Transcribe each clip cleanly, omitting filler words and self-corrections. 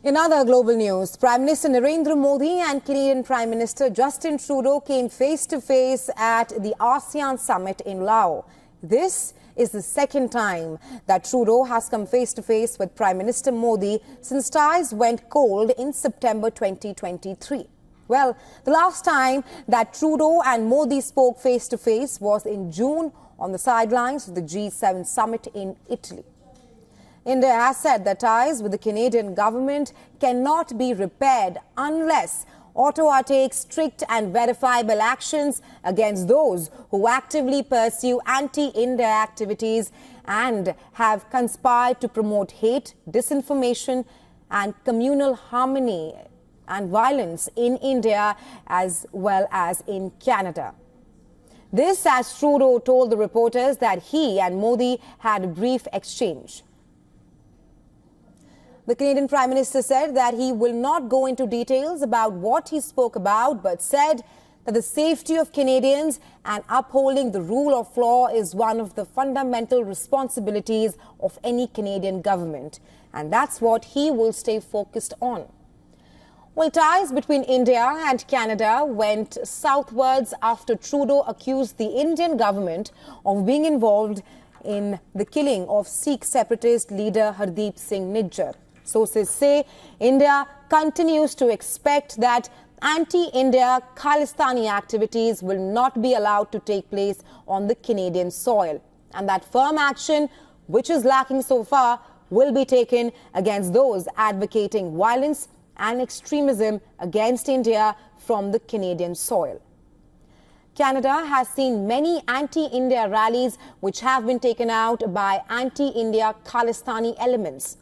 In other global news, Prime Minister Narendra Modi and Canadian Prime Minister Justin Trudeau came face-to-face at the ASEAN summit in Laos. This is the second time that Trudeau has come face-to-face with Prime Minister Modi since ties went cold in September 2023. Well, the last time that Trudeau and Modi spoke face-to-face was in June on the sidelines of the G7 summit in Italy. India has said that ties with the Canadian government cannot be repaired unless Ottawa takes strict and verifiable actions against those who actively pursue anti-India activities and have conspired to promote hate, disinformation and communal harmony and violence in India as well as in Canada. This, as Trudeau told the reporters that he and Modi had a brief exchange. The Canadian Prime Minister said that he will not go into details about what he spoke about, but said that the safety of Canadians and upholding the rule of law is one of the fundamental responsibilities of any Canadian government. And that's what he will stay focused on. Well, ties between India and Canada went southwards after Trudeau accused the Indian government of being involved in the killing of Sikh separatist leader Hardeep Singh Nijjar. Sources say India continues to expect that anti-India Khalistani activities will not be allowed to take place on the Canadian soil, and that firm action, which is lacking so far, will be taken against those advocating violence and extremism against India from the Canadian soil. Canada has seen many anti-India rallies which have been taken out by anti-India Khalistani elements.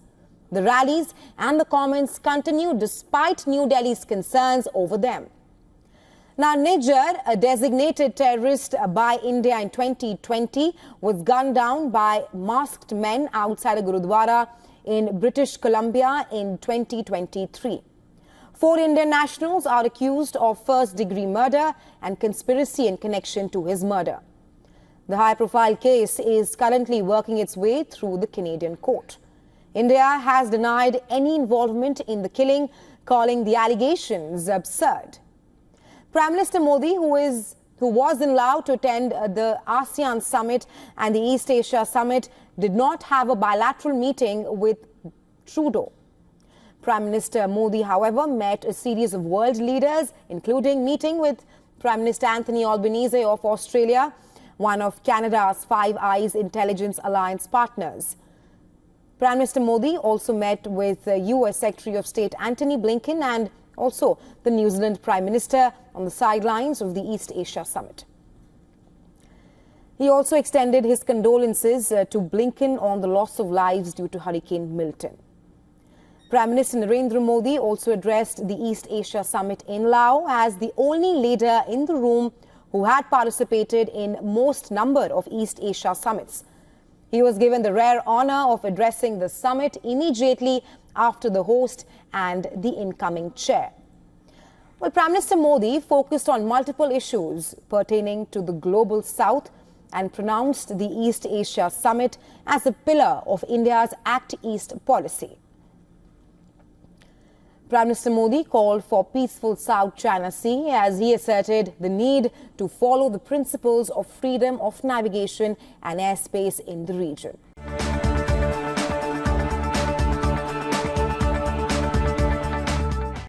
The rallies and the comments continue despite New Delhi's concerns over them. Now, Nijjar, a designated terrorist by India in 2020, was gunned down by masked men outside a Gurudwara in British Columbia in 2023. 4 Indian nationals are accused of first-degree murder and conspiracy in connection to his murder. The high-profile case is currently working its way through the Canadian court. India has denied any involvement in the killing, calling the allegations absurd. Prime Minister Modi, who was in Laos to attend the ASEAN summit and the East Asia summit, did not have a bilateral meeting with Trudeau. Prime Minister Modi, however, met a series of world leaders, including meeting with Prime Minister Anthony Albanese of Australia, one of Canada's Five Eyes Intelligence Alliance partners. Prime Minister Modi also met with US Secretary of State Antony Blinken and also the New Zealand Prime Minister on the sidelines of the East Asia Summit. He also extended his condolences to Blinken on the loss of lives due to Hurricane Milton. Prime Minister Narendra Modi also addressed the East Asia Summit in Laos as the only leader in the room who had participated in most number of East Asia summits. He was given the rare honor of addressing the summit immediately after the host and the incoming chair. Well, Prime Minister Modi focused on multiple issues pertaining to the global south and pronounced the East Asia summit as a pillar of India's Act East policy. Prime Minister Modi called for peaceful South China Sea as he asserted the need to follow the principles of freedom of navigation and airspace in the region.